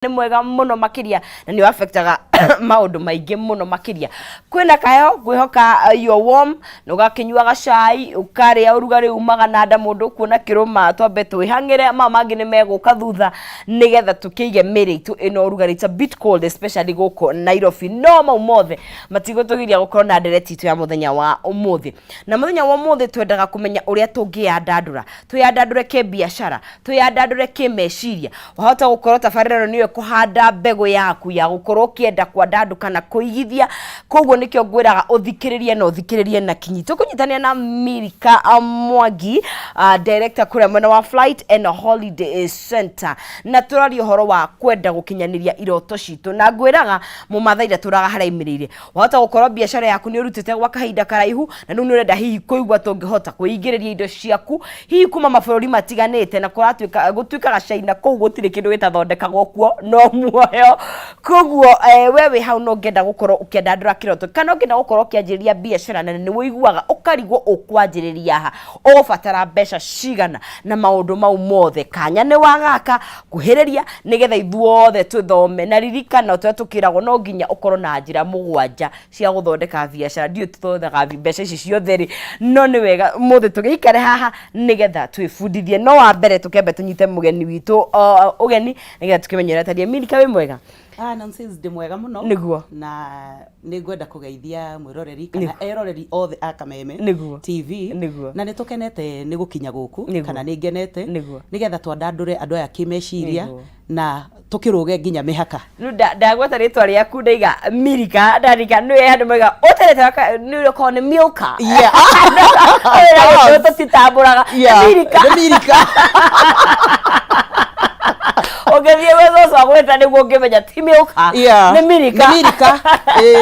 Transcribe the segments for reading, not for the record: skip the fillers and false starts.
ni mwega muno makiria na ni affectaga maundu maingi muno makiria kwina kayo gwihoka your warm no gakinyuaga cai ukaria urugari umaga na nda mundu kuona kiruma twambe twihangire mangi ni meguka thutha nigetha tukige miri itu ino urugari it's a bit cold especially goko Nairobi no mau mothe matigotugiria gukorwo na ndereti itu ya muthenya wa umuthi na muthenya wa umuthi twendaga kumenya uria tungiyandandura tuyandandure ke biashara tuyandandure ke meciria wahota gukorwo tabarĩra niyo kuhanda mbegu yaku ya gukorwo kienda kwandanduka na kuigithia koguo nikyo ngwiraga uthikiririe na uthikiririe na kinyi tukunyitania na Milka Mwangi director kure mwena wa Flight and Holiday Center na turari uhoro wa kwenda gukinyaniria iroto citu na ngwiraga mumathaira turaga haraimirire wahota gukorwo biashara yaku ni urutite gwa kahinda karaihu na nu nurenda hihi kuigwa tungihota kuingiriria indo ciaku hihi kuma mabũrũri matiganite na kuratuika gutuikaga China kou gutire kindu gitathondekagwo kuo no muoyo koguo wewe hau no ngenda gukorwo ukiandandura kiroto kana ngenda gukorwo kianjiriria biashara na ni wiguaga ukarigwo ukwanjiriria ha ufatara mbeca cigana na maundu mau mothe kanya ni wagaka kuhiriria nigetha ithuothe tuthome na ririkana tukiragwo no nginya ukorwo na njira mugwanja cia guthondeka biashara ndio tuthondeka mbeca ici ciothe no ni wega mothe tugikare haha nigetha twifundithie no wa mbere tukembe tunyite mugeni witu ugeni nigetha tukimenyera taria Milka we mwega nonsense de mwega muno niguo na ningwenda kugeithia mwiroreri kana eroreri othe a Kameme TV niguo na nitukenete ni gukinya guku kana ningenete nigetha twandandure andu aya kimeciria na tukiruge nginya mihaka ndagweta ritwa riaku ndaiga Milka ndarika ni andu mwega uterete ni uko ni Milka era tutitamburaga Milka ogethie wezo so gweta niguo ngimenya ti Milka ni Milka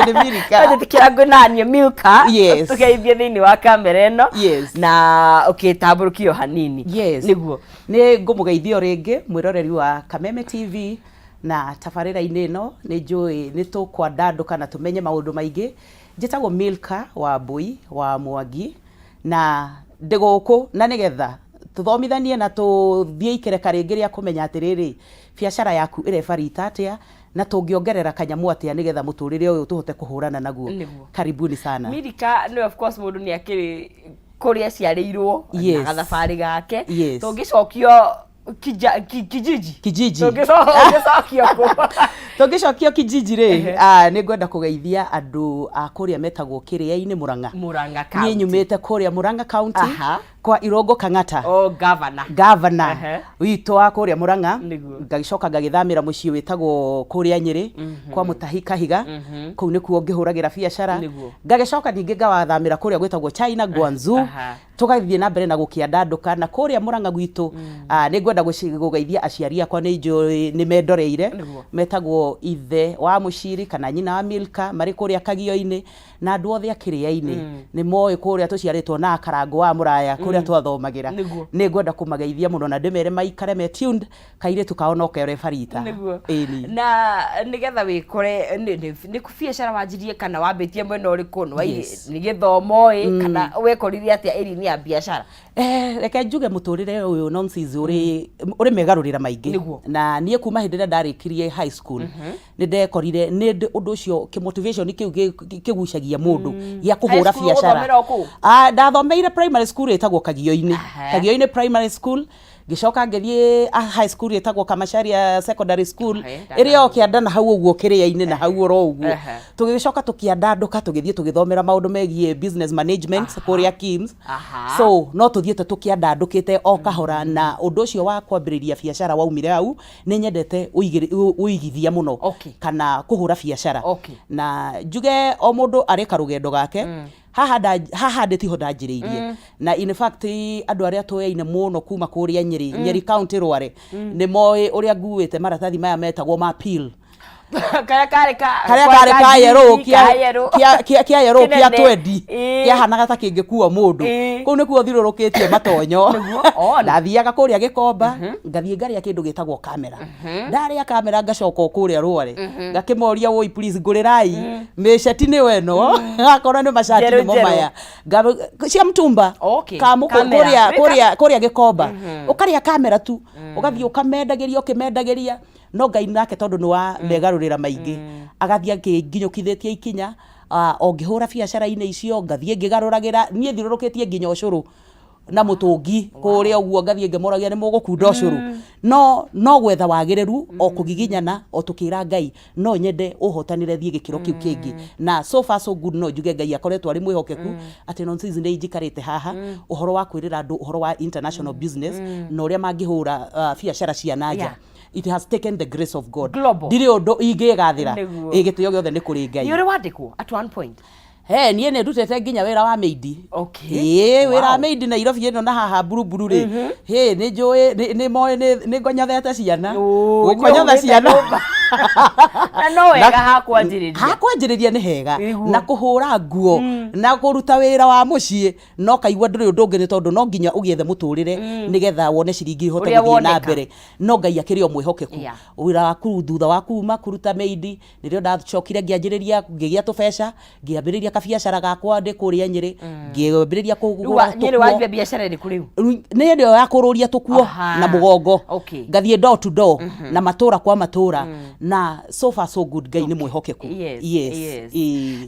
ni Milka ndikira ngwinanie Milka yes tugeithie thini wa kamera eno na ukitamburukio hanini niguo ni ngumugeithio ringi mwiroreri wa Kameme TV na tabarĩra-inĩ ĩno nĩ njũĩ nĩ tũkwandanduka na tumenye maũndũ maingĩ njĩtagwo Milka wa Mbui wa Mwangi na ndĩgũkũ na nĩgetha tuthomithanie na tuthie ikereka ringi ria kumenya atiriri biashara yaku irebarita atia na tungiongerera kanyamu atia nigetha muturire uyu tuhote kuhurana naguo karibuni sana Milka no of course mundu ni akiri kuria ciareirwo na gathabari gake tungicokio kijiji tungicokio kijiji ri ni ngwenda kugeithia andu a kuria metagwo Kiria-ini Murang'a County ni nyumite kuria Murang'a County kwa Irongo Kang'ata governor witu wa kuria Murang'a ngagicoka ngagithamira mucii witagwo kuria Nyeri kwa Mutahi Kahiga kuu ni kuo ngihuragira biashara ngagicoka ningi ngawathamira kuria gwitagwo China Guangzhou tugathie na mbere na gukiandanduka na kuria Murang'a gwitu ni ngwenda gugeithia aciari akwa ni njui ni mendoreire metagwo ithe wa muciri kana nyina wa Milka mari kuria Kagio-ini na andu othe a Kiria-ini ni moe kuria tuciaritwo na Karango wa Muraya kuria twathomagira ni ngwenda kumageithia muno na ndimere maikare me tuned kaire tukaonoke refarita na nigetha wikore ni biashara wanjirie kana wambitie mwena uriku ni githomo kana wekorire atia eri ya biashara reke njuge muturire uyu nonsense uri megarurira maingi na nie kuma hindira ndarikirie high school ni ndekorire ni undu ucio ki motivation kigucagia mundu ya kuhura biashara ndathomeire primary school etagwo Kagio-ini primary school gicoka ngithie high school etagwo Kamasharia secondary school irio kiandana hau uguo Kiria-ini na hau oro uguo tugicoka tukiandanduka tugithie tugithomera maundu megie business management kuria Kims so no tuthiete tukiandandukite o kahora na undu ucio wa kwambiriria biashara waumire hau ni nyendete uigithia muno kana kuhura biashara na njuge o mundu areka rugendo gake haha nditiho ndanjiriirie na in fact andu aria tuyaine muno kuma kuria Nyeri county Rware ni moe uria nguite maratathi maya metagwo ma peel kaya yero kia twendi kia hanaga ta kingikuwa mundu ku ni kuo thirurukitie matonyo ndathiaga kuria Gikomba ngathie ngaria kindu gitagwo kamera ndaria kamera ngacoka kuria Rware ngakimoria woi please ngurirai meshati ni weno akora ni mashati ni momaya cia mtumba kamu kuria Gikomba ukaria kamera tu ugathie ukamendagiria no Ngai nake tondu ni wa megarurira maingi agathia nginyukithitie ikinya ongihura biacara-ini icio ngathie ngigaruragira nie thirurukitie nginya ucuru na mutungi kuria uguo ngathie ngemoragia ni mugukunda ucuru no gwetha wagiriru o kugiginyana o tukira Ngai no nyende uhotanire thie gikiro kiu kingi na so far so good no njuge Ngai akoretwo ari mwihokeku ati Nonsense ni njikarite haha uhoro wa kwirira andu uhoro wa international business na uria mangihura biacara cia naja. It has taken the grace of God. Ndiri undu ingigathira igitio giothe ni kuri Ngai. Ni uri wandikwo at one point. Nie ne ndutete nginya wira wa maidi. Okay. Wira wa maidi Nairobi ino na haha buruburu ri. Ni njui ni moe ni ngonyathete ciana. Gukonyotha ciana. Na no wega hakwanjiriria. Hakwanjiriria ni hega na kuhura nguo na kuruta wira wa mucii no kaigwa nduri undu ungi ni tondu no nginya ugiethe muturire nigetha wone ciringi hote guthii na mbere no Ngai akirio mwihokeku wira waku thutha wa kuma kuruta maidi nirio ndacokire ngianjiriria ngigia tubeca ngiambiriria kabiacara gakwa ndi kuria Nyeri ngiambiriria kugura Nyeri wa biacara ri kuriu ni ndio ya kururia tukuo na mugongo ngathie door to door na matura kwa matura na so far so good Ngai ni mwihokeku. Yes.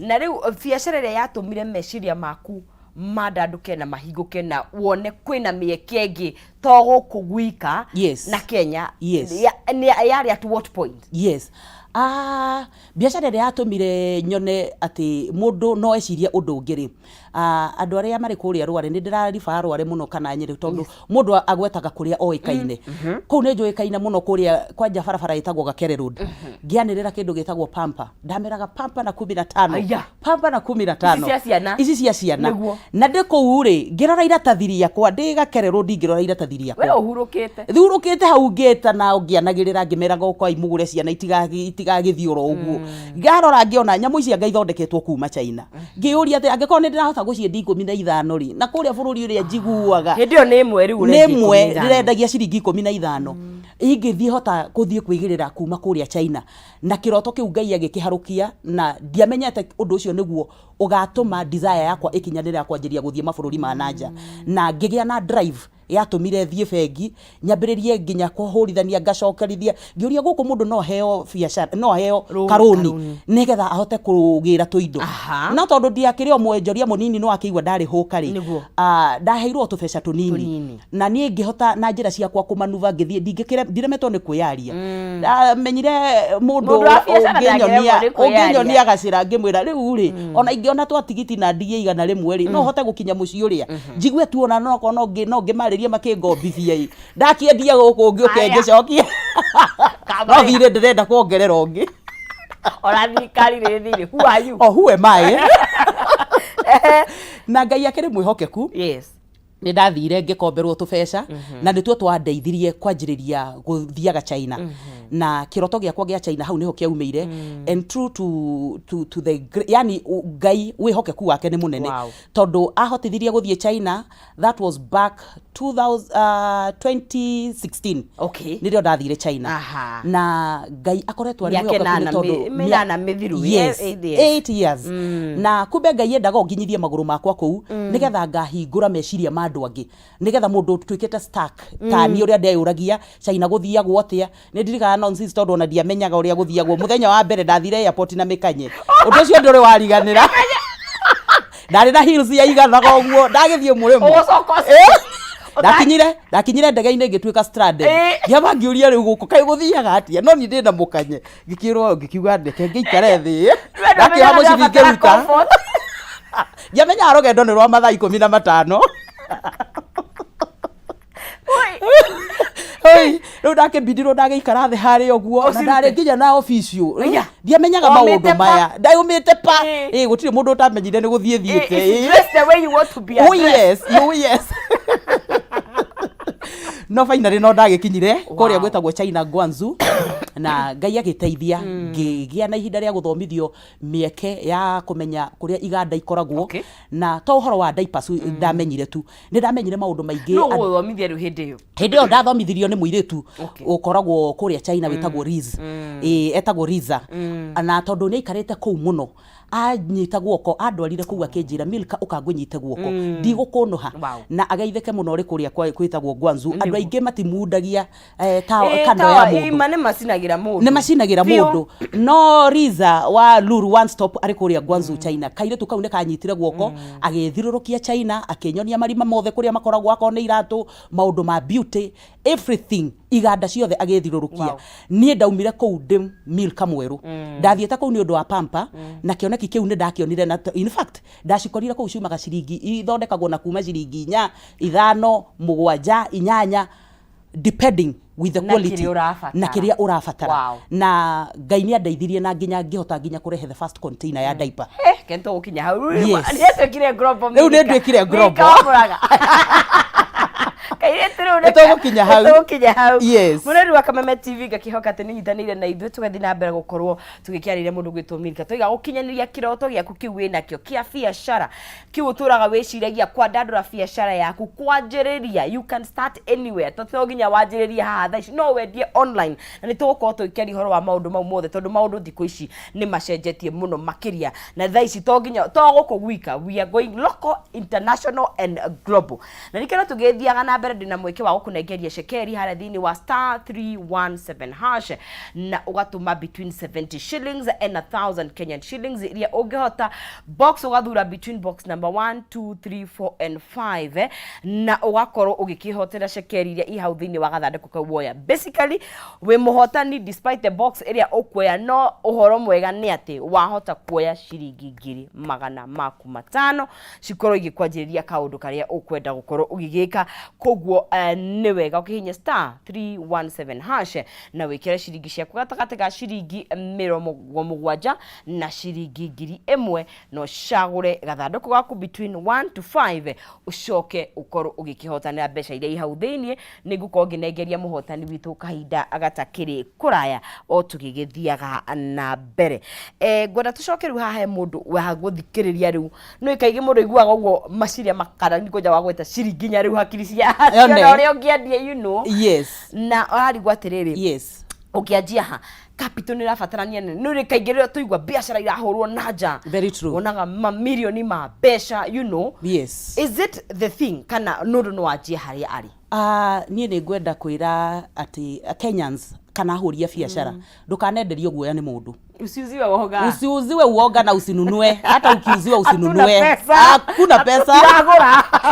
Na riu biacara ria yatumire meciria maku mandanduke na mahinguke na wone kwina mieke ingi to gukugwika na Kenya yari at what point? Biacara ria yatumire nyone ati mundu no eciria undu ungiri andu aria mari kuria Rware ni ndirariba Rware muno kana Nyeri tondu mundu agwetaga kuria oikaine kuu ni njuikaine muno kuria kwanja barabara itagwo Gakere Road ngianirira kindu gitagwo Pampa ndameraga Pampa na 15 Pampa na 15 ici cia ciana na ndiku ri ngirora iratathi riakwa ndi Gakere Road ngirora iratathi riakwa we uhurukite hau ngita na ngianagirira ngimeraga ukwa imugure ciana itigagithiura uguo ngarora ngiona nyamu ici ngaithondeketwo kuma China ngiuria ati angikorwo ni ndirahota guciendi 15 ri na kuria bururi uria njiguaga hindi yo ni mwe riu ndirendagia ciringi 15 ingithie hota kuthie kwigirira kuma kuria China na kiroto kiu Ngai agikiharukia na ndiamenyete undu ucio niguo ugatuma desire yakwa ikinyanira kwanjiria guthie mabururi ma nanja na ngigia na drive yatumire thie bengi nyambiririe nginya kuhurithania ngacokerithia ngiuria guku mundu no heo biacara no heo karuni nigetha ahote kugira tuindo no tondu ndiakire omwenjoria munini no akigwa ndari hukari ndaheirwo tubeca tunini na nie ngihota na njira ciakwa kumanuva ngithie ndingikire ndiremetwo ni kwiyaria menyire mundu unginyonia gacira ngimwira riu ri ona ingiona twatigiti na ndie igana rimwe ri no hote gukinya muci uria njigue tuona no ngimariria makingombithia ndakiendia guku ngiuke ngicokia no thire ndirenda kuongerera ungi ora thikari rithire who are you who am I na Ngai akiri mwihokeku ni ndathire ngikomberwo tubeca na nituo twandeithirie kwanjiriria guthiaga China na kiroto giakwa gia China hau niho kiaumire and true to the yani Ngai wihokeku wake ni munene tondu ahotithirie guthie China that was back 2016 nirio ndathire China na Ngai akoretwo ari mwihokeku tondu mina mithiru 8 years na kumbe Ngai endaga nginyithie maguru makwa kuu nigetha ngahingura meciria andu angi nigetha mundu twikete stack tani uria ndeyuragia China guthiagwo atia ni ndirikana Nonsense tondu ona ndiamenyaga uria guthiagwo muthenya wa mbere ndathire airport na mikanye undu ucio nduri wariganira ndari na heels ya iganaga uguo ndagithie murimo ndakinyire ndege-ini ngituika stranded ngiamba ngiuria riu guku kai guthiaga atia no ni ndina mukanye ngikirwo ngikiuga ndeke ngikare thi ndakiha mucithi ngiruta ndiamenya rugendo ni rwa mathaa 15 riu ndakibindirwo ndagiikara thi haria uguo na ndari nginya na office uyu ndiamenyaga maundu maya ndayumite pa gutire mundu utamenyire ni guthie thiite yes no finally no ndagikinyire kuria gwetagwo China Guangzhou na Ngai agiteithia ngigia na ihinda ria guthomithio mieke ya kumenya kuria iganda ikoragwo na to uhoro wa diapers ndamenyire tu ni ndamenyire maundu maingi no thomithia riu hindi yo ndathomithirio ni muiretu ukoragwo kuria China wetagwo Riz etagwo Riza na tondu ni ikarite kuu muno anyita guoko andwarire kuu akinjira Milka ukangũnyite guoko ndigũkũnũha na ageithĩke mũno ri kuria kwĩtagwo Gwanzu andũ aingĩ matimundagia kando ya mũndũ nĩ macinagĩra mũndũ no Riza wa Lulu One Stop ari kuria Gwanzu China kairitu kau nĩ kanyitire guoko agĩthirũrũkia China akĩnyonia marima mothe kuria makoragwo akona iratũ maũndũ ma beauty everything iganda ciothe agĩthirũrũkia niĩ ndaumire kũu ndĩ Milka mwerũ ndathiĩte kũu nĩ ũndũ wa pamper na kĩoneki kĩu nĩ ndakĩonire na in fact ndacikorire kũu ciumaga ciringi ithondekagwo na kuma ciringi 4 5 7 8 depending with the quality na kĩrĩa ũrabatara na Ngai nĩ andeithirie na nginya ngĩhota nginya kũrehe the first container ya diaper kento ũkinya hau rĩu nĩ ndwĩkire grobo Tugukinya hau Mũreri wa Kameme TV gakihoka atĩ nĩnyitanĩire na ithuĩ tũgathii na mbere gũkorwo tũgĩkĩarĩria mũndũ gwĩtwo Milka tũiga gũkinyanĩria kĩroto gĩaku kĩu wĩnakĩo kĩa biacara kĩu ũtũraga wĩciragia kwandandũra biacara yaku kwanjĩrĩria you can start anywhere to nginya wanjĩrĩrie haha thaa ici no wendie online na nĩ tũgũkorwo tũgĩkĩaria ũhoro wa maũndũ mau mothe tondũ maũndũ thikũ ici nĩ macenjetie mũno makĩria na thaa ici to nginya to gũkũ gwika we are going local international and global na nĩkĩo tũgĩthiaga na mbere ndina mweke wa gũkũnengeria cekeri harĩa thĩinĩ wa *317# na ũgatũma between 70 shillings and 1000 Kenyan shillings iria ũngĩhota box ũgathura between box number 1 2 3 4 and 5 na ũgakorwo ũgĩkĩhotera cekeri iria ihau thĩinĩ wa gathandũkũ kau woya basically we mũhotani despite the box iria ũkuoya no ũhoro mwega nĩ atĩ wahota kuoya ciringi 500 cikorwo igĩkwanjĩrĩria kaũndũ karĩa ũkwenda gũkorwo ũgĩgĩka koguo nĩ wega ũkĩhinya *317# na wĩkĩre ciringi ciaku gatagatĩ ga ciringi 70 na ciringi 1000 no cagũre gathandũkũ gaku between 1 to 5 ucoke ũkorwo ũgĩkĩhotanĩra mbeca iria ihau thĩinĩ nĩngũkorwo ngĩnengeria mũhotani witũ kahinda gatakĩrĩ kũraya o tũgĩgĩthiaga na mbere ngwenda tũcoke rĩu haha he mũndũ wa gũthikĩrĩria rĩu no ikaingĩ mũndũ iguaga ũguo maciria makara nĩkũnja wa gweta ciringi nya rĩu hakiri cia ũrĩa ũngĩendia you know na ararigwo atĩrĩrĩ ũkĩanjia ha capital nĩ rabatarania nĩ rĩ kaingĩ rĩrĩa tũigua biacara irahũrwo na nja wonaga mamirioni ma mbeca you know is it the thing kana nũndũ no wanjie harĩa arĩ niĩ nĩ ngwenda kwĩra atĩ Kenyans kana ahũria biacara ndũkanenderio guoya nĩ mũndũ usiuziwe uoga na usinunue hata ukiuziwa usinunue hakuna pesa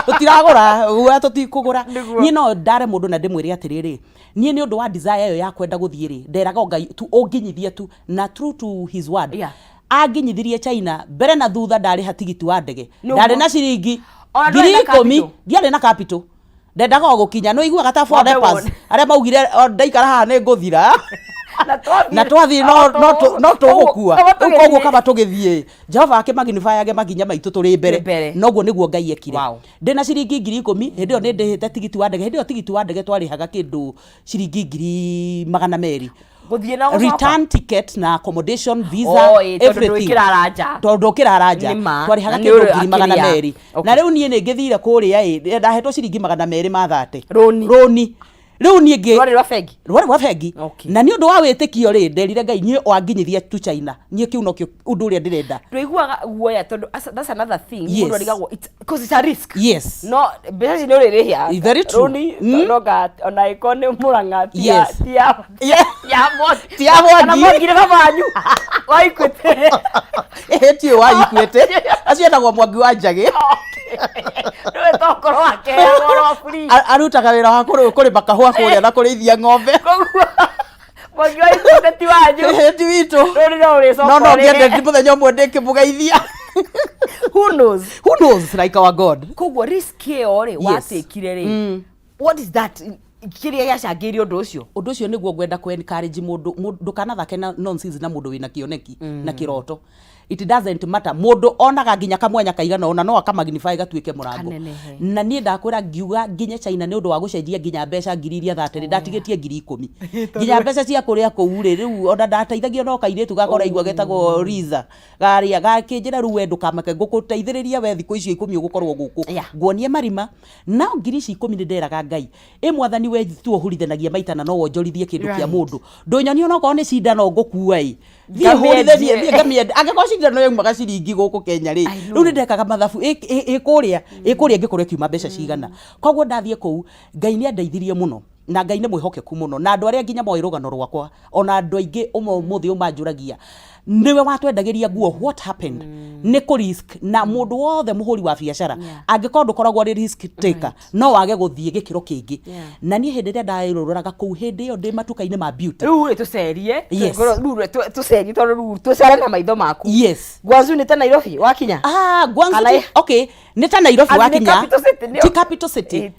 tutiragura uya tutikugura niĩ no ndare mũndũ na ndĩmwĩre atĩrĩrĩ niĩ nĩ ũndũ wa desire ĩyo ya kwenda gũthiĩ rĩ nderaga Ngai tu ũnginyithie tu na true to his word anginyithirie China mbere na thutha ndarĩha tigiti wa ndege ndarĩ na ciringi 10,000 ndiarĩ na capital ndendaga gũkinya no iguaga ta for papers arĩa maugire ndaikara haha nĩ ngũthira na twathi no tũgũkua ũguo kaba tũgĩthiĩ Jehova akĩmagnifyage maginya maitũ tũrĩ mbere noguo nĩguo Ngai ekire ndĩna ciringi 10,000 hĩndĩ ĩyo nĩ ndĩhĩte tigiti wa ndege hĩndĩ ĩyo tigiti wa ndege twarĩhaga kĩndũ ciringi 200 return ticket na accommodation visa everything tondũ kĩraraja twarĩhaga kĩndũ 200 na rĩu niĩ nĩ ngĩthire kũrĩa ndahetwo ciringi 200 ma 30 roni rĩu niĩ ngĩ rwari rwa bengi na nĩ ũndũ wa wĩtĩkio rĩ nderire Ngai niĩ wanginyithia tu China niĩ kĩu nokĩo ũndũ ũrĩa ndĩrenda ndũiguaga guoya tondũ that's another thing mũndũ arigagwo because it's a risk no mbeca ici nĩ ũrĩrĩhia very true noga ona iko nĩ Mũrang'a tia ngire babanyu wa Equity ti wa Equity acio etagwo Mwangi wa Njagĩ nĩ tokorwo akehagoro free arutaga wĩra wa kũrĩma kahũa kũrĩa na kũrĩithia ng'ombe Mwangi wa Equity ti wanyu ti witũ no ngĩendete mũthenya ũmwe ndĩkĩmũgeithia who knows like our God koguo risk ĩyo rĩ watĩkire rĩ what is that kĩrĩa gĩacangĩire ũndũ ũcio nĩguo ngwenda kũ-encourage mũndũ ndũkanathake na nonsense na mũndũ wĩna kĩoneki na kĩroto it doesn't matter mũndũ onaga nginya kamwanya kaigana ona no akamagnify gatuĩke mũrango na niĩ ndakwĩra ngiuga nginya China nĩ ũndũ wa gũcenjia nginya mbeca ngiri iria 30 ndatigĩtie 10,000 nginya mbeca cia kũrĩa kũu rĩ rĩu ona ndateithagio no kairĩtu gakora igua getagwo Riza garia gakĩnjĩra rĩu we ndũkamake ngũgũteithĩrĩria we thikũ icio 10 ũgũkorwo gũkũ nguonie marima na ngiri ici 10 nĩ nderaga Ngai mwathani ni we tuohurithanagia maita na no wonjorithie kindu kia mundu ndunyonia no ko ni cindano ngukua thie hurithanie ngamia angeko cindano yaumaga ciringi guku Kenya ri riu ni ndekaga mathabu ikuria ngikorwo kiuma mbeca cigana koguo ndathie kuu Ngai ni andeithirie muno na Ngai ni mwihokeku muno na andu aria nginya moe rugano rwakwa ona andu aingi muthi umanjuragia niwe watwendagiria nguo what happened ni ku risk na mundu wothe muhuri wa biacara angikorwo ndukoragwo ri risk taker no wage guthie gikiro kingi na ni hindi ria ndairuraga kuu hindi yo ndi matuka-ini ma beauty riu tucerie tucerie tondu riu tucere na maitho maku yes Gwanzu ni ta Nairobi wakinya Gwanzu okay ni ta Nairobi wakinya ti capital city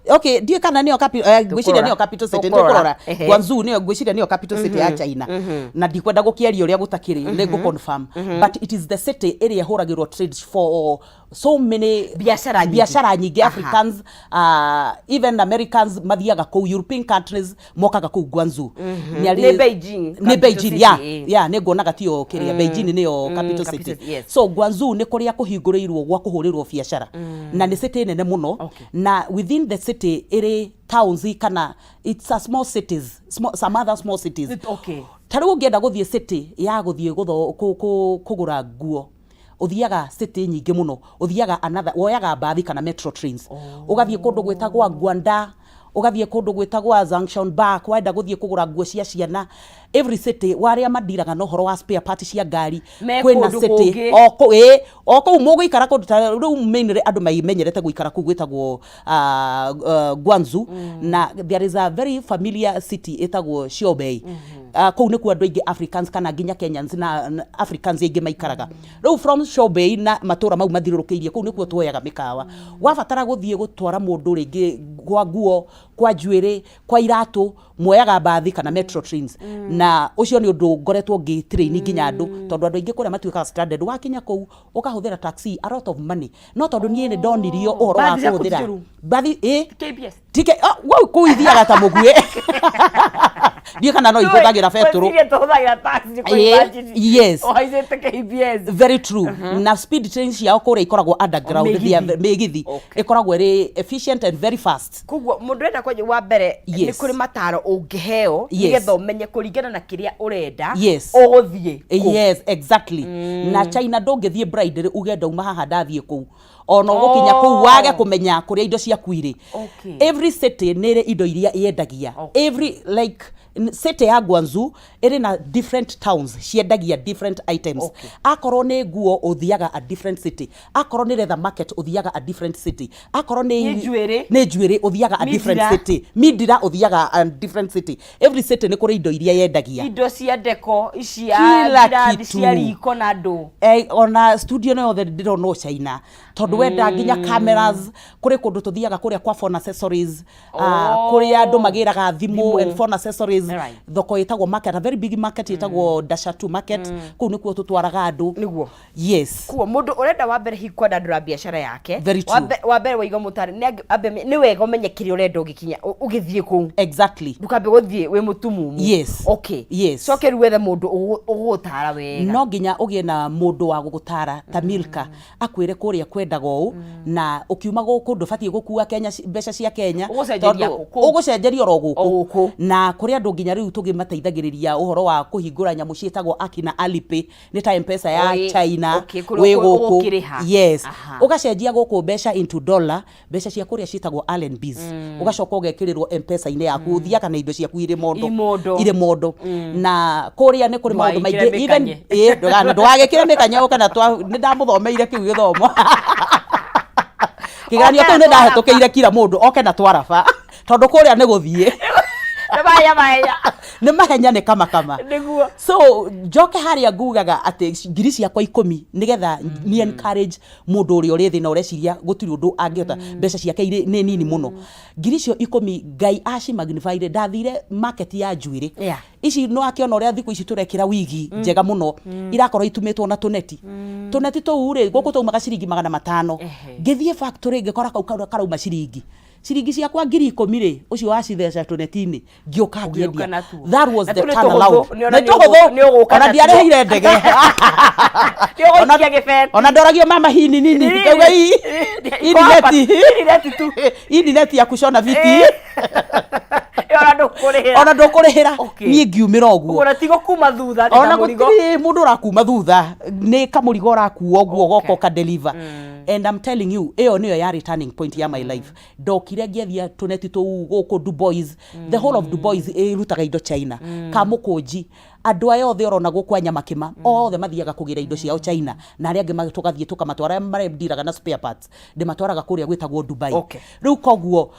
okay ndio kana niyo capital gwiciria niyo capital city ndio kurora Gwanzu niyo gwiciria niyo capital city ya China na ndikwenda gukiaria uria gutakiri nego confirm but it is the city area horagirwo trades for so many biashara nyingi Africans even Americans mathiaga ku European countries mokaga ku Gwanzu ni Beijing yeah ni ngonaga tio kiria Beijing niyo capital city so Gwanzu ni kuria kuhingurirwo gwa kuhurirwo biashara na ni city nene muno na within the city iri towns kana it's a small cities some other small cities tariu ungienda guthie city ya guthie kugura nguo uthiaga city nyingi muno uthiaga another woyaga mbathi kana metro trains ugathie kundu gwitagwa Gwanda ugathie kundu gwitagwa Junction Park wenda guthie kugura nguo cia ciana every city waria madiraga no horo wa spare parts cia ngari kwina city oko muguikara kundu riu mainly andu maimenyerete guikara ku gwitagwo Gwanzu na there is a very familiar city etagwo Shobei kou ni ku andu aingi Africans kana nginya Kenyans na Africans aingi maikaraga riu from Shobei na matura mau mathirurukiirie kou ni ku tuoyaga mikawa wabatara guthie gutwara mundu ringi kwa nguo kwa njuiri kwa iratu moyaga mbathi kana metro trains na ucio ni undu ngoretwo ngi train nginya andu tondu andu aingi kuria matuika stranded wakinya kou ukahuthira taxi a lot of money no tondu nie ni ndonirio uhoro wa kuhuthira mbathi KBS tike wow kuithiaga ta mugue ndio kana no ihuthagira petrol yes very true na speed trains yao kuria ikoragwo underground thia migithi ikoragwo ri efficient and very fast kugwo mundu enda kwaje wa mbere ni kuri mataro ungiheo nigetha umenye kuringana na kiria urenda uguthie yes exactly na China ndungithie bride ugenda uma haha ndathie ku ona gukinya ku wage kumenya kuria indo cia kuire every city nire indo iria yendagia every like city ya Gwanzu iri na different towns ciendagia different items akorwo ni nguo uthiaga a different city akorwo ni leather market uthiaga a different city akorwo ni njuiri uthiaga a different city midira uthiaga a different city every city ni kuri indo iria yendagia indo cia deco cia cia riko na ndu ona studio no yothe ndirona China tondu wenda nginya cameras kuri kundu tuthiaga kuria kwa phone accessories kuri andu magiraga thimu and phone accessories thoko itagwo market a very big market itagwo Dashatu market ku nikuo tutwaraga andu niguo yes kuo mundu urenda wa mbere hikwenda ndura biashara yake wa mbere waiga mutari ni wega umenye kiri urenda ugikinya ugithie ku exactly ndukambe guthie we mutumumu yes okay yes so keru wethe mundu ugutara wega no nginya ugie na mundu wa gugutara ta Milka akwire kuria kwendaga uu na ukiuma guku ndubatie gukua Kenya mbeca cia Kenya ugucenjeria ro guku na kuria andu nginya riu tugimateithagiriria uhoro wa kuhingura nyamu cietagwo akina Alipay ni ta M-Pesa ya China we guku yes ugacenjia guku mbeca into dollar mbeca cia kuria cietagwo RMBs ugacoka ugekirirwo M-Pesa ine yaku uthia kana indo ciaku ire mondo na kuria ni kuri maundu maingi even ndwagekire mikanyo kana ni ndamuthomeire kiu githomo kiganio tu ni ndahetokeire kila mundu oke na twaraba tondu kuria ni guthie ni mahenya ni kama niguo so njoke haria ngugaga ati ngiri ciakwa 10 nigetha ni encourage mundu uri uri thina ureciria gutiri undu angiota mbeca ciake ni nini muno ngiri cio 10 Ngai aci magnified ndathire market ya njuiri ici no akiona uria thiku ici turekira wigi njega muno irakorwo itumitwo na tuneti tu uri guku tumaga ciringi 500 ngithie factory ngikora kau karauma ciringi ciringi ciakwa 10,000 ri ucio wacitheca tuneti-ini ngioka ngiendia. That was the turn around. Nä tå hå thå ona ndiareheire ndege ona ndoragio mama hini nini ngauga indireti ya kushona viti ona ndåkårĩhĩra niĩ ngiumĩra ũguo ona gũtirĩ mũndũ ũrakuma thutha nĩ kamũrigo ũrakuo ũguo goka ũkadeliver. And I'm telling you, ĩyo nĩyo ya returning point ya my life. Ndokire ngĩethia tũneti tũu gũkũ Dubois, the whole of Dubois ĩrutaga indo China, Kamũkũnji, andũ aya othe ũrona gũkũ Nyamakĩma othe mathiaga kũgĩra indo ciao China, na arĩa angĩ tũgathiĩ tũkamatwara marendiraga na spare parts ndĩmatwaraga kũrĩa gwĩtagwo Dubai. Rĩu koguo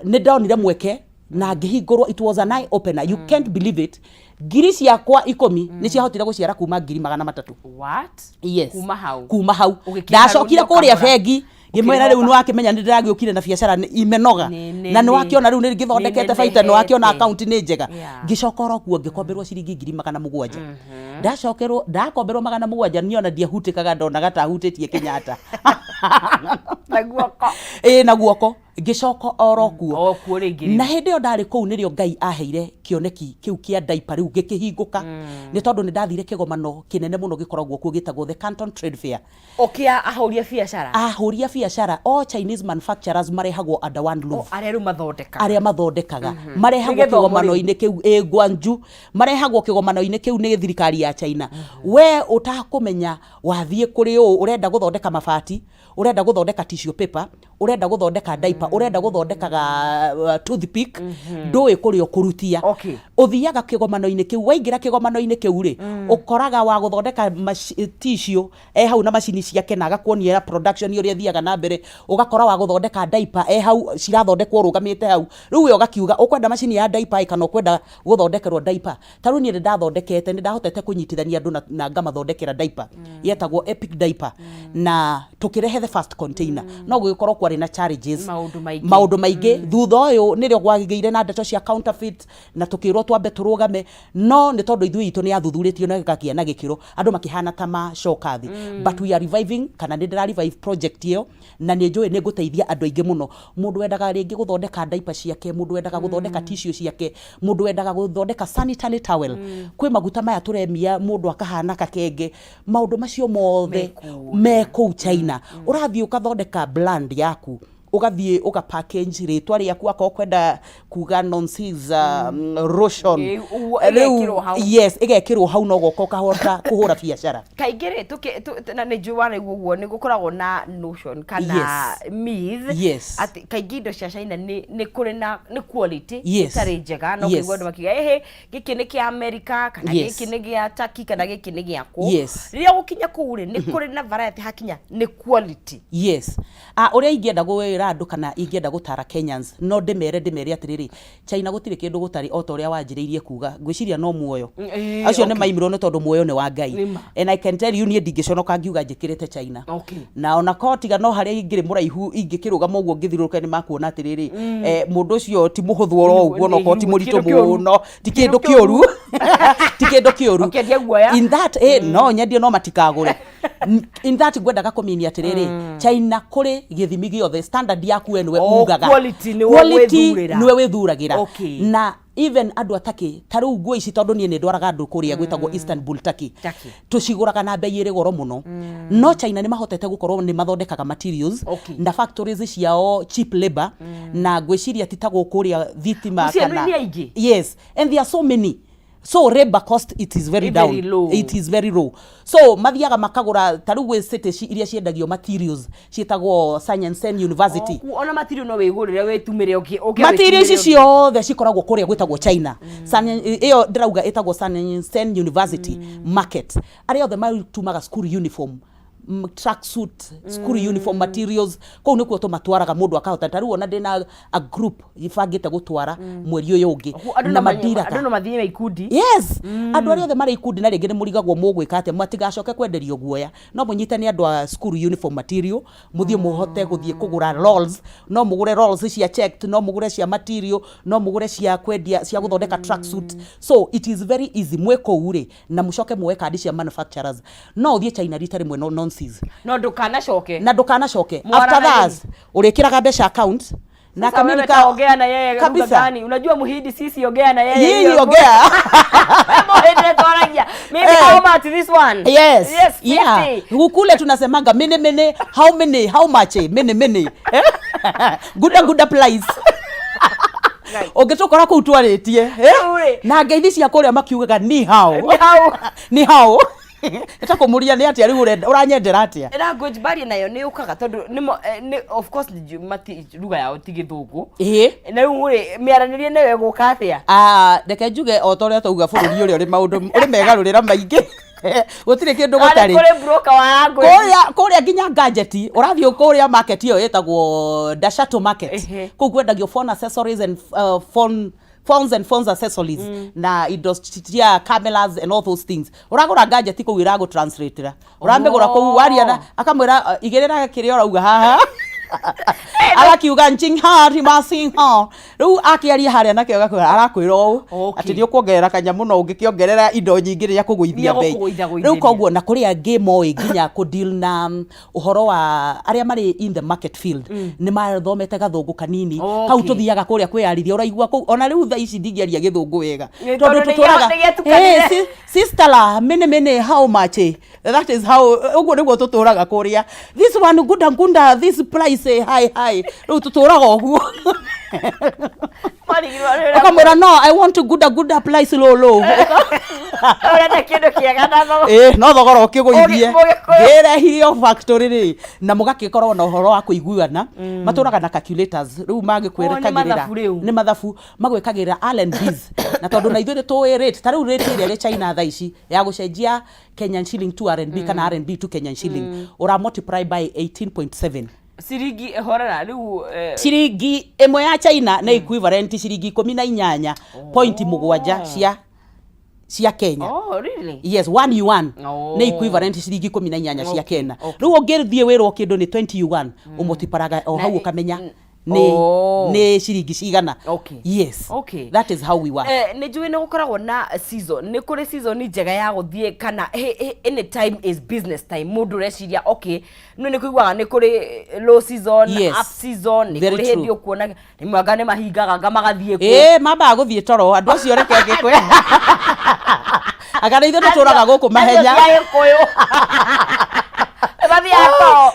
nĩ ndonire mweke na ngĩhingũrwo. It was an eye opener. You can't believe it. Ngiri ciakwa 10 nĩ ciahotire gũciara kuma 300,000. What? Yes. Kuma hau ndacokire kũrĩa bengi ngĩmwĩra rĩu nĩ wakĩmenya nĩ ndĩragĩũkire na biacara imenoga na nĩ wakĩona rĩu nĩ ngĩthondekete baita nĩ wakĩona account nĩ njega. Ngĩcoka oro kuo ngĩkomberwo ciringi 700,000. Ndakomberwo 700 niona ndiahutĩkaga ndonaga ta hutĩtie Kenyatta na guoko ngĩcoka oro kuo na hĩndĩ ĩyo ndarĩ kũu nĩrĩo Ngai aheire kĩoneki kĩu kĩa diaper rĩu gĩkĩhingũka nĩ tondũ nĩ ndathire kĩgomano kĩnene mũno gĩkoragwo kuo gĩtagwo the Canton Trade Fair. Ahũria biacara all Chinese manufacturers marehagwo under one roof. Arĩa mathondekaga marehagwo kĩgomano-inĩ kĩu Guangzhou, marehagwo kĩgomano-inĩ kĩu nĩ thirikari ya China. We ũtakũmenya wathiĩ kũrĩ ũũ ũrenda gũthondeka mabati, urenda gũthondeka tissue paper, urenda gũthondeka diaper, urenda gũthondeka toothpick, ndũĩ kũrĩ ũkũrutia. Ũthiaga kĩgomano-inĩ kĩu, waingĩra kĩgomano-inĩ kĩu rĩ ũkoraga wa gũthondeka tissue hau na macini ciake na agakuonia production ũrĩa thiaga na mbere, ũgakora wa gũthondeka diaper hau cirathondekwo rũgamĩte hau. Rĩu we ũgakiuga ũkwenda macini ya diaper kana ũkwenda gũthondekerwo diaper. Ta rĩu niĩ nĩ ndathondekete, nĩ ndahotete kũnyitithania andũ na ngamathondekera diaper yetagwo Epic Diaper na tũkĩrehe the first container. No gũgĩkorwo kwarĩ na challenges maũndũ maingĩ. Thutha ũyũ nĩrĩo gwagĩire na ndeto cia counterfeit na tũkĩrwo twambe tũrũgame, no nĩ tondũ ithuĩ itũ nĩ athuthurĩtio na gĩkagĩa na gĩkĩro andũ makĩhana ta macokathi. But we are reviving kana nĩ ndĩra revive project ĩyo na nĩ njũĩ nĩ ngũteithia andũ aingĩ mũno. Mũndũ wendaga rĩngĩ gũthondeka diaper ciake, mũndũ wendaga gũthondeka tissue ciake, mũndũ wendaga gũthondeka sanitary towel. Kwĩ maguta maya tũremia mũndũ akahana kakenge, maũndũ macio mothe me kũu China. Ũrathiĩ ũkathondeka brand yaku, ugathiĩ ugapackage rĩtwa rĩaku akorwo kwenda kuga nonsense lotion yes igekĩrwo hau no goko kahota kũhũra biacara. Kaingĩ rĩ na nĩ njũa rĩu ũguo nĩ gũkoragwo na notion kana myth atĩ kaingĩ indo cia China nĩ kũrĩ na nĩ quality itarĩ njega, no kũigua andũ makiuga gĩkĩ nĩ kĩa America kana gĩkĩ nĩ gĩa Turkey kana gĩkĩ nĩ gĩakũ. Rĩrĩa gũkinya kũu rĩ nĩ kũrĩ na variety hakinya nĩ quality. Ũrĩa ingĩenda gwĩra andũ kana ingĩenda gũtara Kenyans no ndĩmere atĩrĩrĩ, China gũtirĩ kĩndũ gũtarĩ o ta ũrĩa wanjĩrĩirie kuga, ngwĩciria no muoyo. Acio nĩ maimirwo nĩ tondũ muoyo nĩ wa Ngai. And I can tell you niĩ ndingĩconoka ngiuga njĩkĩrĩte China. Na ona kotiga no harĩa ingĩrĩ mũraihu ingĩkĩrũgama ũguo ngĩthiũrũrũka nĩ makuona atĩrĩrĩ, mũndũ ũcio ti mũhũthũ oro ũguo no ko ti mũritũ mũno, ti kĩndũ kĩũru ti kĩndũ kĩũru. In that no nyendio no matikagũre. In that ngwendaga kũmĩnia atĩrĩrĩ, China kũrĩ gĩthimi gĩothe standard yaku we nĩwe ugaga, quality nĩwe wĩthuragĩra. Na even andũ atakĩ ta rĩu nguo ici tondũ niĩ nĩ ndwaraga andũ kũrĩa gwĩtagwo Istanbul Turkey tũcigũraga na bei ĩrĩ goro mũno. No China nĩ mahotete gũkorwo nĩ mathondekaga materials na factories ciao cheap labor na ngwĩciria ti ta gũkũrĩa thitima kana yes, and there are so many. So labor cost it is very down, it is very low. So mathiaga makagũra ta rĩu gwĩ cities iria ciendagio materials ciĩtagwo Science University. Ona material no wĩgũrĩre wĩtumĩre materials ciothe cikoragwo kũrĩa gwĩtagwo China. Ĩyo ndĩrauga ĩtagwo Science University market. Arĩa othe matumaga school uniform, tracksuit, school uniform materials, kũu nĩkuo tũmatwaraga mũndũ akahota. Ta rĩu ona ndĩna a group ibangĩte gũtwara mweri ũyũ ũngĩ na madiraka. Andũ no mathiĩ ikundi. Yes, andũ arĩa othe marĩ ikundi na rĩngĩ nĩ mũrigagwo mũgwĩka atĩ matigacoke kwenderio guoya, no mũnyitane andũ a school uniform material, mũthiĩ mũhote gũthiĩ kũgũra rolls, no mũgũre rolls cia checked, no mũgũre cia material, no mũgũre cia kwendia cia gũthondeka tracksuit. So it is very easy mwĩkũu rĩ na mũcoke muoe kandi cia manufacturers. No ũthiĩ China rita rĩmwe no ndũkanacoke. After that ũrĩkĩraga mbeca account na kama nikaongea na yeye lugha gani? Unajua Muhindi sisi ongea na yeye. Yeye ongea. Muhindi toragia. Maybe how much this one? Yes. Yes, 50. Yeah. Kule tunasemanga mene how much mene. Good place. Ogitokora ku utwaritie na ngeithi cia kuria makiugaga ni hao eta kumuria ni atia riu uranyendera atia language barrier nayo ni ukaga tondu ni of course mati ruga yao ti githungu na riu miaranirie newe guka atia ndeke njuge o toria tauga bururi uri uri maundu uri megarurira maingi gutire kindu gutari kuri broker wa language kuria nginya gadget urathio kuria market iyo yetagwo Dashato market ku kwendagio phone accessories and phones accessories na industria cameras and all those things uragura gadget ku irago translator urambegura ku waria na akamwira igirira kiri urauga haha arakiuga nchinha rimasinha riu akiaria haria nakio gakwira arakwira u ati ni ukuongerera kanyamu no ungikiongerera indo nyingi ria kuguithia bei riu koguo na kuria game oi ginya ku deal na uhoro wa aria mari in the market field ni mathomete gathungu kanini kau tuthiaga kuria kwiyarithia uraigua ku ona riu tha ici ndingiaria githungu wega tondu tuturaga sister la mene how much that is how uguo niguo tuturaga kuria this one gunda this price hi riu tuturaga uguo akamwira no I want to good price low urenda kindu kiega na no thogora ukiguithie ngirehirio factory ri na mugakikorwo na uhoro wa kuiguana maturaga na calculators riu magikwerekagirira ni mathabu magwekagirira R&Bs na tondu na ithuĩ tũĩ rate ta riu rate ĩrĩa China thaa ici ya gucenjia Kenyan shilling to R&B kana R&B to Kenyan shilling ura multiply by 18.7 ciringi horera riu ciringi imwe ya China na equivalent ciringi 18.7 cia Kenya. Oh really? Yes, 1 yuan na equivalent ciringi 18 cia Kenya. Riu ungirithie wirwo kindu ni 20 yuan umultiparaga o hau ukamenya ni ciringi cigana. Yes. That is how we work. Ni njui ni gukoragwo na season. Ni kuri season njega ya guthie kana any time is business time. Mundu reciria no ni kuigwa ni kuri low season, up season, ni kuri hindi ukuona ni mwanga ni mahingaga gamagathie ku. Mamba guthie toro andu acio reke ngikwe. Agara ithu tuturaga guku mahenya.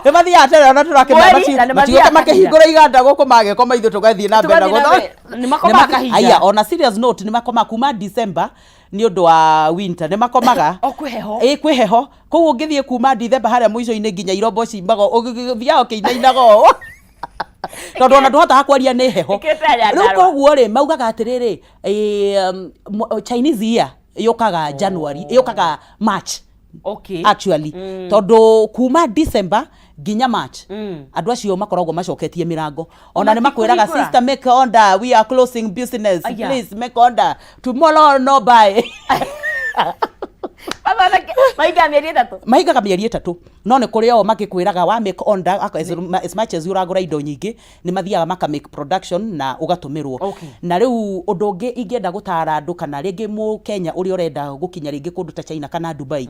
Ebathi atera na turakemba matioka makihingura iganda guku magekoma ithu tugathie na mbere gutho ni makoma kahinga aya on a serious note ni makoma kuma December ni undu wa winter ni makomaga kwiheho ku ungithie kuma December haria muico-ini nginya irombo cimbago ugithiao kiinainago tondu ona nduhota hakwaria ni heho riu koguo ri maugaga atiriri Chinese year yokaga January yokaga March actually tondu kuma December ginya March andu acio makoragwo macoketie mirango ona ni makwiraga sister make order we are closing business please make order tomorrow no buy maigaga mieri 3 no ni kuri o makikwiraga wa make order as much as uragura indo nyingi ni mathiaga maka make production na ugatumirwo na riu undu ungi ingienda gutara andu kana ringi mu Kenya uri urenda gukinya ringi kundu ta China kana Dubai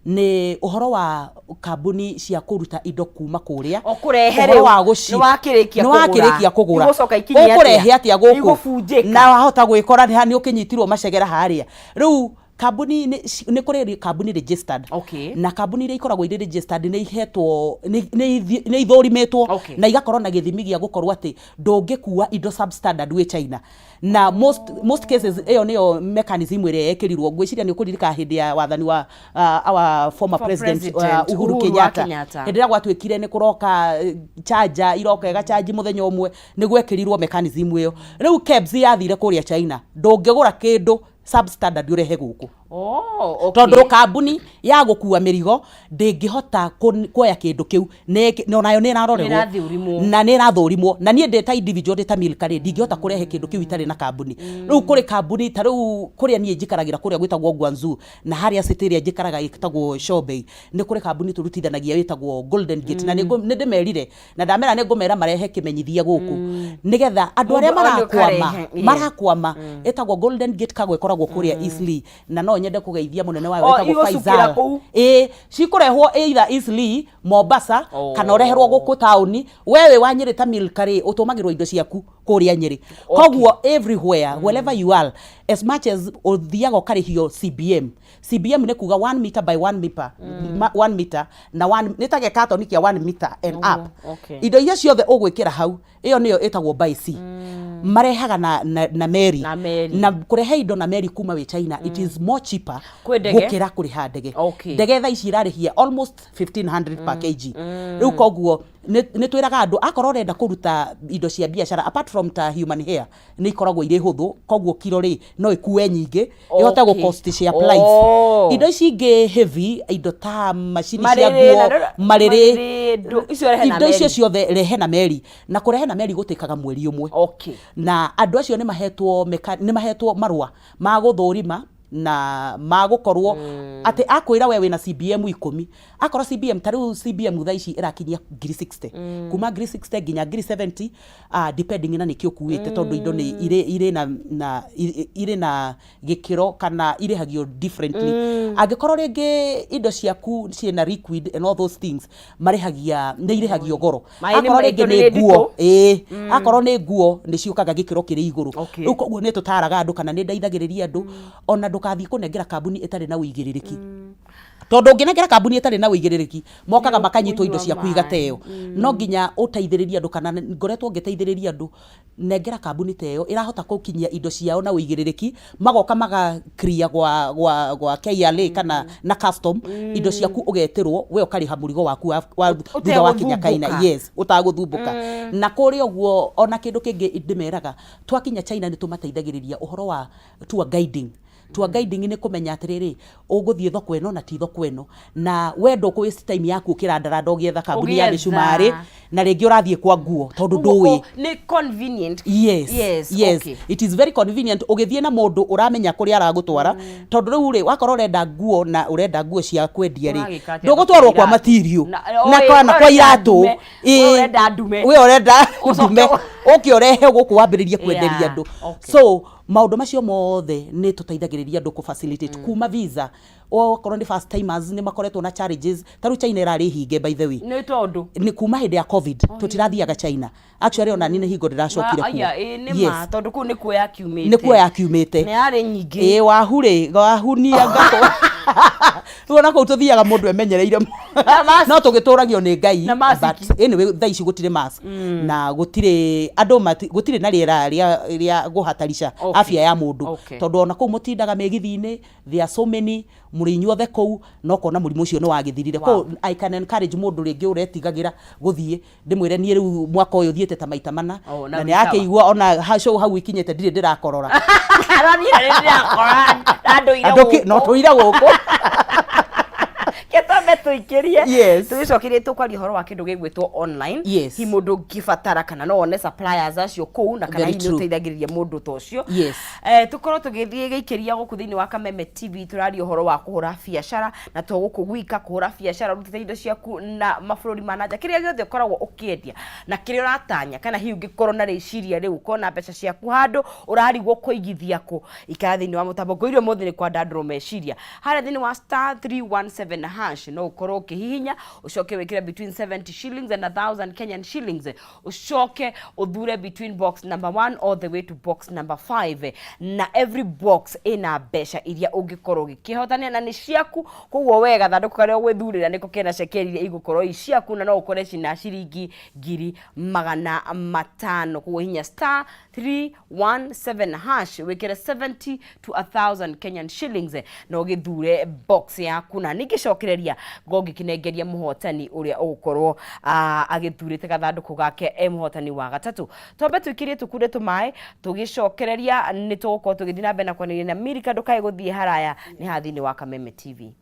ni uhoro wa kambuni cia kuruta indo kuma kuria ukurehere wa guci ni wakirikia kugura ukurehe atia guku na wahota gwikora ni ukinyitirwo macegera haria riu kambuni ni kuri kambuni registered na kambuni ile ikoragwo ire registered ni ihetwo ni ithorimetwo na igakorwo na githimi gia gukorwo ati ndungikuwa indo substandard we China na most cases eyo niyo mechanism ire yekirirwo ngwiciria ni ukuririka hindi ya wathani wa our former president Uhuru Kenyatta hindi ya gwatwikire ni kuroka charger iroka ega charge muthenya umwe ni gwekirirwo mechanism iyo riu KEBS yathire kuria China ndungigura kindu substandard urehe guku tondu kambuni ya gukua mirigo ndingihota kuoya kindu kiu no nayo ni narorerwo na ni rathurimwo na nie ndeta individual ndeta milkari ndingihota kurehe kindu kiu itari na kambuni riu kuri kambuni ta riu kuria nie njikaragira kuria gwitagwo Guangzhou na haria city njikaraga itagwo Shobei ni kuri kambuni turutithanagia witagwo Golden Gate na ni ndimerire na ndamera ni ngumera marehe kimenyithia guku nigetha andu aria marakwama itagwo Golden Gate kagwe koragwo kuria Eastleigh na no nyende kugeithia munene wayo wetagwo Faisal cikurehwo either Eastleigh Mombasa kana ureherwo guku tauni wewe wanyirita milkari utumagirwo indo ciaku kuria Nyeri. Koguo everywhere wherever you are, as much as uthiaga ukarihio CBM ni kuga 1 meter by 1 meter 1 meter na 1 nitage carton kia 1 meter and up. Indo iria ciothe ugwikira hau iyo niyo etagwo by sea. Marehaga na meri na kurehe indo na meri kuma we China, it is more cheaper gukira kuriha ndege. Ndege tha ici irarihia almost 1500 per kg. Riu koguo ni twiraga andu akorwo renda kuruta indo cia biashara apart from ta human hair ni ikoragwo ire huthu, koguo kilo ri no ikue nyingi ihote go cost cia price. Indo ici ingi heavy, indo ta machine cia guo mariri indo icio ciothe rehe na meri, na kurehe na meri gutikaga mweri umwe. Na andu acio ni mahetwo marua ma guthurima na magukorwo ati akwira we wina CBM 10 akora CBM taru CBM tha ici irakinyia 60 kuma 60 nginya 70 depending na nikio kuite tondu indo ni ire na gikiro kana irehagio differently. Angikorwo ringi indo ciaku ciina liquid and all those things marehagia ni irehagio goro. Akorwo ringi ni nguo akorwo ni nguo ni ciukaga gikiro kiri iguru. Riu koguo ni tutaraga andu kana ni ndaithagiriria andu ona ndukathi kunengera kambuni itari na uigiririki. Tondu nginengera kambuni itari na uigiririki mokaga makanyitwo indo cia kuigateo. No nginya uteithiriria andu kana ngoretwo ngiteithiriria andu nengera kambuni teo irahota kukinyia indo ciao na uigiririki magoka maga clear gwa KRA kana na custom indo ciaku ugeterwo we ukariha murigo waku wa thutha wa kinya kaina. Yes, utaguthubuka. Na kuri oguo ona kindu kingi ndimeraga twakinya China ni tumateithagiriria uhoro wa tour guiding. Tour guiding ni kumenya atiriri uguthie thoko eno na ti thoko eno na wendo ku waste time yaku kirandaranda ugietha kambuni ya micumari na ringi urathie kwa nguo tondu ndui ni convenient. Yes. Okay. It is very convenient ugithie na mundu uramenya kuri aragutwara tondu riu ri wakorwo urenda nguo na urenda nguo cia kwendia ri ndugutwarwo kwa material na kana kwa iratu urenda ndume we urenda ndume ukiorehe guku wambiririe kwenderia andu. So maundu macio mothe ni tuteithagiriria andu ku facilitate kuma visa okorwo ni first timers ni makoretwo na challenges taru China irari hinge by the way ni tondu ni kuma hindi ya covid tutirathiaga China actually ona ni hingo ndiracokire ku ni ma tondu ku ni kuya kiumite ni ari nyingi wahunia ngato tuona ko tuthiaga mundu emenyereire no tugituragio ni Ngai but anyway tha ici gutire mask na gutire andu gutire na riera ria guhatarisha afya ya mundu tondu ona ku mutindaga megithine there are so many murinyuothe kou no kona murimu ucio no wagithirire ko I can encourage mundu ringi uretigagira guthie ndimwire ni riu mwaka uyu thiete ta maita mana na ni akeigua ona show hau ikinyete ndire ndirakorora arani ndirakorora andu no tuira guku Ketame tuikirie yes tugicokirie tukwaria horo wa kindu gigwitwo online hi mundu ngibatara kana no one suppliers acio kou na kana ni uteithagiriria mundu tocio tukorwo tugithie gikiria guku thini wa Kameme TV turaria horo wa kuhura biashara na tugukugwika kuhura biashara rutite indo ciaku na mabũrũri manaja kiria giothe ukoragwo ukiendia na kiria uratanya kana hi ungikorwo na riciria riu kona mbeca ciaku handu urarigwo kuigithia ku ikara thini wa mutambo ngoirio muthi ni kwa dandro meciria haria thini wa *317 hash no ukorwo ukihihinya ucoke wikira between 70 shillings and 1000 Kenyan shillings ucoke uthure between box number 1 all the way to box number 5 na every box ina mbeca iria ungikorwo gikihotania na ni ciaku koguo wega thanduku karia gwithurira niko kena cekeri igukorwo iciaku na no ukore cina ciringi 500 koguo hinya *317 hash wikira 70 to 1000 Kenyan shillings no githure box yaku na nigicokereria gongi kinengeria muhotani uria ugukorwo agithurite gathanduku gake muhotani wa gatatu tombe twikirie tukunde tumae tugicokereria ni tugukorwo tugithina mbena kwanĩrĩria na Milika ndukae guthie haraya ni hathini wa Kameme TV.